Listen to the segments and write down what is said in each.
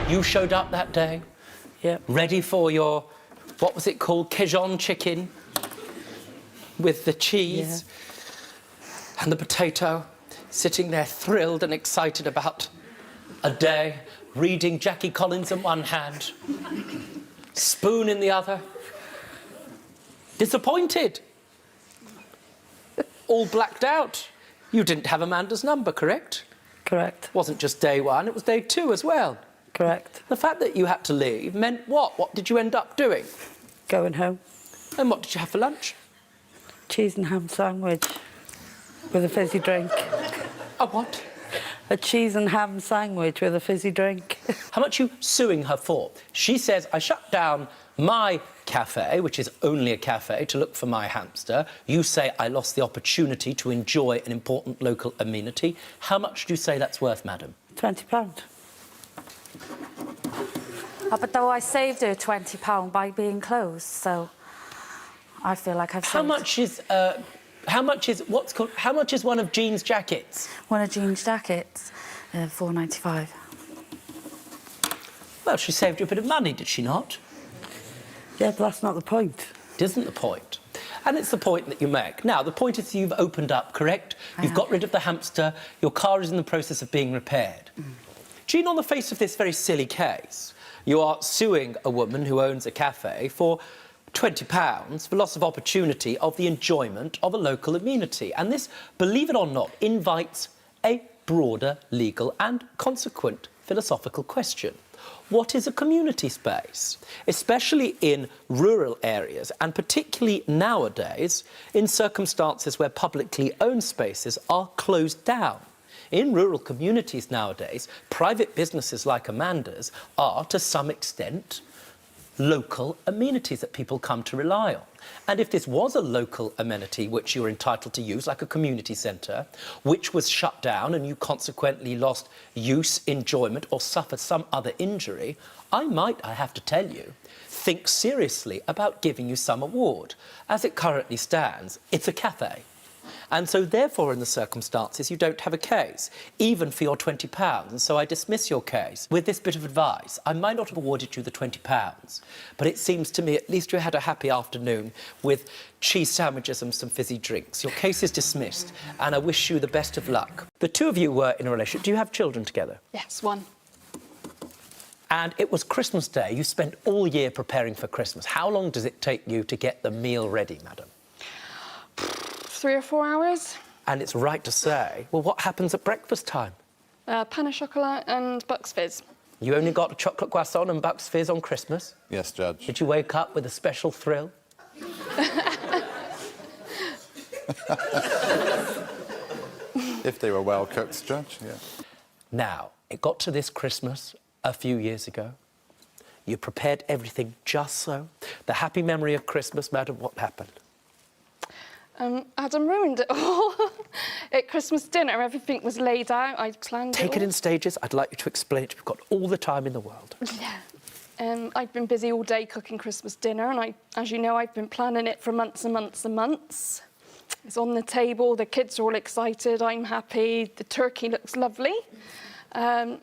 You showed up that day? Yep. Ready for your, what was it called, Cajun chicken? With the cheese and the potato, sitting there thrilled and excited about a day, reading Jackie Collins in one hand, spoon in the other. Disappointed. All blacked out. You didn't have Amanda's number, correct? Correct. It wasn't just day one, it was day two as well. Correct. The fact that you had to leave meant what? What did you end up doing? Going home. And what did you have for lunch? Cheese and ham sandwich with a fizzy drink. A what? A cheese and ham sandwich with a fizzy drink. How much are you suing her for? She says, I shut down my cafe, which is only a cafe, to look for my hamster. You say I lost the opportunity to enjoy an important local amenity. How much do you say that's worth, madam? £20. Oh, but though I saved her £20 by being closed, so I feel like I've saved... How much is one of Jean's jackets? One of Jean's jackets, £4.95. Well, she saved you a bit of money, did she not? Yeah, but that's not the point. It isn't the point. And it's the point that you make. Now, the point is you've opened up, correct? You've got rid of the hamster. Your car is in the process of being repaired. Jean, on the face of this very silly case, you are suing a woman who owns a cafe for £20 for loss of opportunity of the enjoyment of a local amenity. And this, believe it or not, invites a broader legal and consequent philosophical question. What is a community space? Especially in rural areas, and particularly nowadays, in circumstances where publicly owned spaces are closed down. In rural communities nowadays, private businesses like Amanda's are, to some extent, local amenities that people come to rely on. And if this was a local amenity which you're entitled to use, like a community centre, which was shut down and you consequently lost use, enjoyment or suffered some other injury, I might, I have to tell you, think seriously about giving you some award. As it currently stands, it's a cafe. And so, therefore, in the circumstances, you don't have a case, even for your £20. And so I dismiss your case. With this bit of advice, I might not have awarded you the £20, but it seems to me at least you had a happy afternoon with cheese sandwiches and some fizzy drinks. Your case is dismissed, and I wish you the best of luck. The two of you were in a relationship. Do you have children together? Yes, one. And it was Christmas Day. You spent all year preparing for Christmas. How long does it take you to get the meal ready, madam? 3 or 4 hours. And it's right to say, well, what happens at breakfast time? Pain au chocolat and Bucks Fizz. You only got a chocolate croissant and Bucks Fizz on Christmas? Yes, Judge. Did you wake up with a special thrill? If they were well cooked, Judge, yeah. Now, it got to this Christmas a few years ago. You prepared everything just so. The happy memory of Christmas, madam, what happened? Adam ruined it all. At Christmas dinner, everything was laid out. I'd planned Take it all. in stages. I'd like you to explain it. We've got all the time in the world. Yeah. I've been busy all day cooking Christmas dinner, and as you know, I've been planning it for months and months and months. It's on the table. The kids are all excited. I'm happy. The turkey looks lovely. And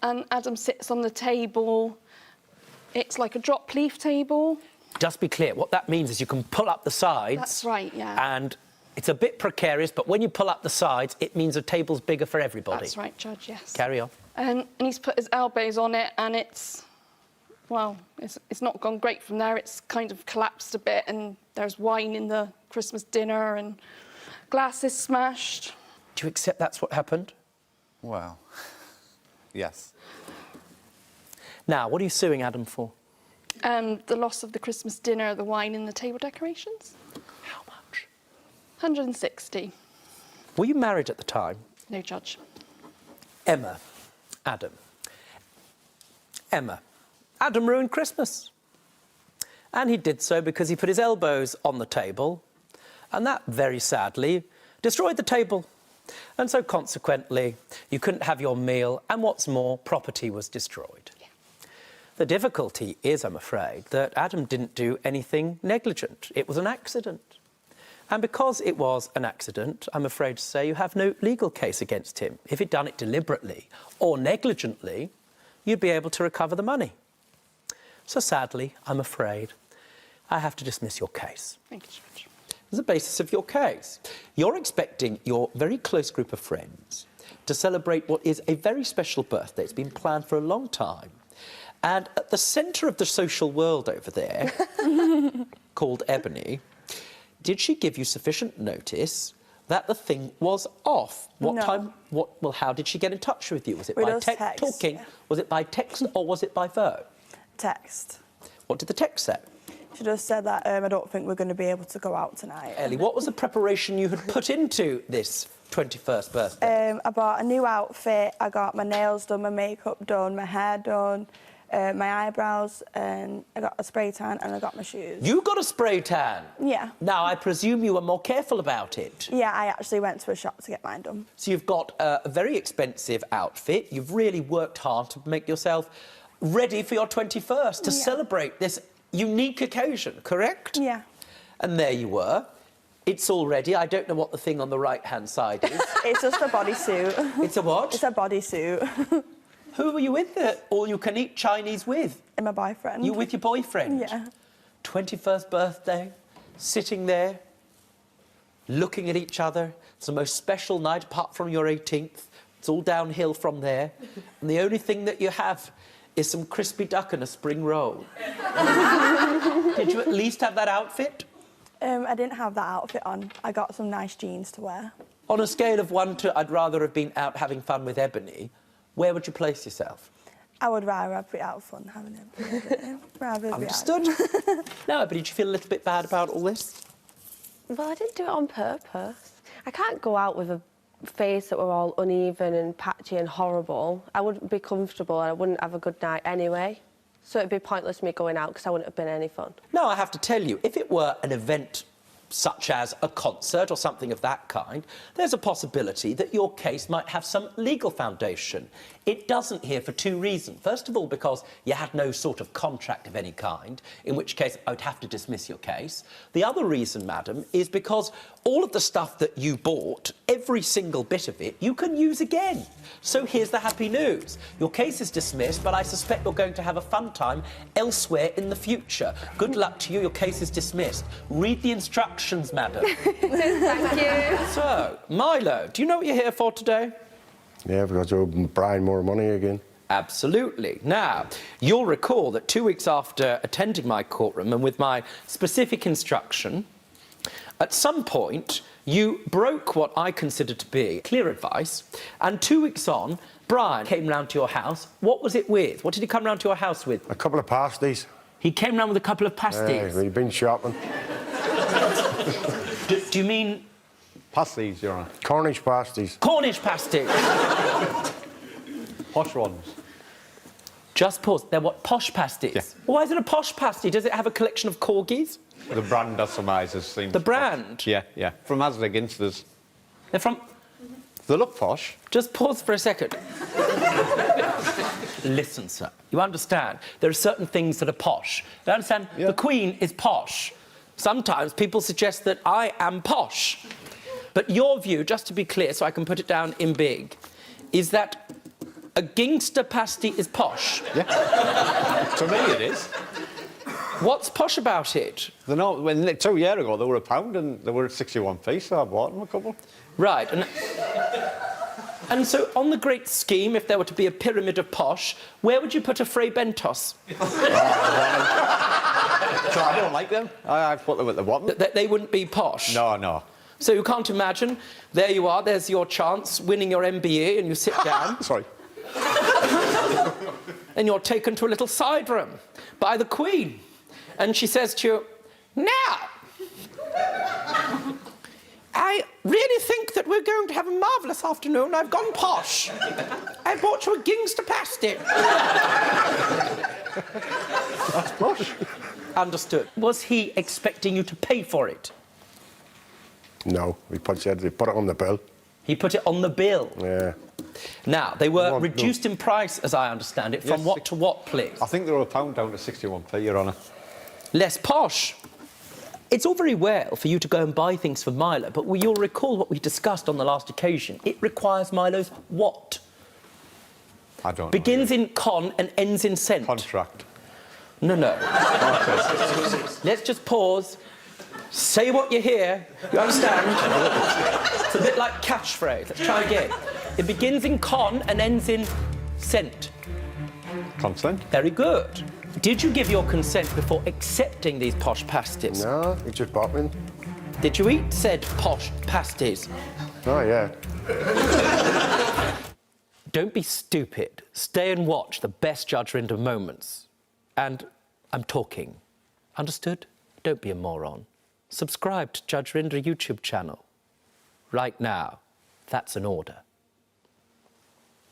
Adam sits on the table. It's like a drop leaf table. Just be clear, what that means is you can pull up the sides. That's right, yeah. And it's a bit precarious, but when you pull up the sides, it means the table's bigger for everybody. That's right, Judge, yes. Carry on. And he's put his elbows on it, and it's not gone great from there. It's kind of collapsed a bit, and there's wine in the Christmas dinner, and glasses smashed. Do you accept that's what happened? Well, yes. Now, what are you suing Adam for? The loss of the Christmas dinner, the wine and the table decorations. How much? 160. Were you married at the time? No, Judge. Emma. Adam. Emma. Adam ruined Christmas. And he did so because he put his elbows on the table, and that, very sadly, destroyed the table. And so, consequently, you couldn't have your meal, and what's more, property was destroyed. The difficulty is, I'm afraid, that Adam didn't do anything negligent. It was an accident. And because it was an accident, I'm afraid to say you have no legal case against him. If he'd done it deliberately or negligently, you'd be able to recover the money. So sadly, I'm afraid, I have to dismiss your case. Thank you, Judge. As the basis of your case, you're expecting your very close group of friends to celebrate what is a very special birthday. It's been planned for a long time. And at the centre of the social world over there, called Ebony, did she give you sufficient notice that the thing was off? What No. time? Well, how did she get in touch with you? Was it We by just text, talking? yeah. Was it by text or was it by phone? Text. What did the text say? She just said that I don't think we're going to be able to go out tonight. Ellie, what was the preparation you had put into this 21st birthday? I bought a new outfit. I got my nails done, my makeup done, my hair done, my eyebrows, and I got a spray tan and I got my shoes. You got a spray tan? Yeah. Now, I presume you were more careful about it. Yeah, I actually went to a shop to get mine done. So you've got a very expensive outfit. You've really worked hard to make yourself ready for your 21st, to Yeah. celebrate this unique occasion, correct? Yeah. And there you were. It's all ready. I don't know what the thing on the right-hand side is. It's just a bodysuit. It's a what? It's a bodysuit. Who were you with the all-you-can-eat Chinese with? And my boyfriend. You with your boyfriend? Yeah. 21st birthday, sitting there, looking at each other. It's the most special night apart from your 18th. It's all downhill from there. And the only thing that you have is some crispy duck and a spring roll. Did you at least have that outfit? I didn't have that outfit on. I got some nice jeans to wear. On a scale of 1 to I'd rather have been out having fun with Ebony, where would you place yourself? I would rather be out fun having it. Rather be Understood. Now, Ebony, did you feel a little bit bad about all this? Well, I didn't do it on purpose. I can't go out with a face that were all uneven and patchy and horrible. I wouldn't be comfortable and I wouldn't have a good night anyway. So it'd be pointless me going out because I wouldn't have been any fun. No, I have to tell you, if it were an event such as a concert or something of that kind, there's a possibility that your case might have some legal foundation. It doesn't here for 2 reasons. First of all, because you had no sort of contract of any kind, in which case I would have to dismiss your case. The other reason, madam, is because all of the stuff that you bought, every single bit of it, you can use again. So here's the happy news. Your case is dismissed, but I suspect you're going to have a fun time elsewhere in the future. Good luck to you. Your case is dismissed. Read the instructions, madam. Thank you. So, Milo, do you know what you're here for today? Yeah, because you're buying more money again. Absolutely. Now, you'll recall that 2 weeks after attending my courtroom and with my specific instruction, at some point, you broke what I consider to be clear advice, and 2 weeks on, Brian came round to your house. What was it with? What did he come round to your house with? A couple of pasties. He came round with a couple of pasties. Yeah, we've been shopping. Do you mean Pasties, Your Honour. Cornish pasties. Cornish pasties? Posh ones. Just pause. They're what, posh pasties? Yeah. Why is it a posh pasty? Does it have a collection of corgis? The brand that surmises seems... The brand? Yeah, yeah. From Asda Ginsters. They're from... They look posh. Just pause for a second. Listen, sir, you understand, there are certain things that are posh. You understand? Yeah. The Queen is posh. Sometimes people suggest that I am posh. But your view, just to be clear, so I can put it down in big, is that a gangster pasty is posh. Yeah. To me, it is. What's posh about it? They're not... When 2 years ago, they were £1 and they were at 61p, so I bought them a couple. Right, and so on the great scheme, if there were to be a pyramid of posh, where would you put a Fray Bentos? So I don't like them. I put them at the bottom. That they wouldn't be posh? No, no. So you can't imagine, there you are, there's your chance, winning your MBA, and you sit down, Sorry. and you're taken to a little side room by the Queen. And she says to you, now, I really think that we're going to have a marvellous afternoon. I've gone posh. I bought you a gangster pasty. That's posh. Understood. Was he expecting you to pay for it? No, we put it on the bill. He put it on the bill. Yeah. Now, they were No. reduced in price, as I understand it, from Yes, what to what, please? I think they were £1 down to 61p, Your Honour. Less posh. It's all very well for you to go and buy things for Milo, but you'll recall what we discussed on the last occasion. It requires Milo's what? I don't know. Begins in con and ends in cent. Contract. No, no. Okay. Let's just pause. Say what you hear. You understand? It's a bit like catchphrase. Let's try again. It begins in con and ends in cent. Consent. Very good. Did you give your consent before accepting these posh pasties? No, he just bought me. Did you eat said posh pasties? Oh, yeah. Don't be stupid. Stay and watch the best Judge Rinder moments. And I'm talking. Understood? Don't be a moron. Subscribe to Judge Rinder YouTube channel. Right now. That's an order.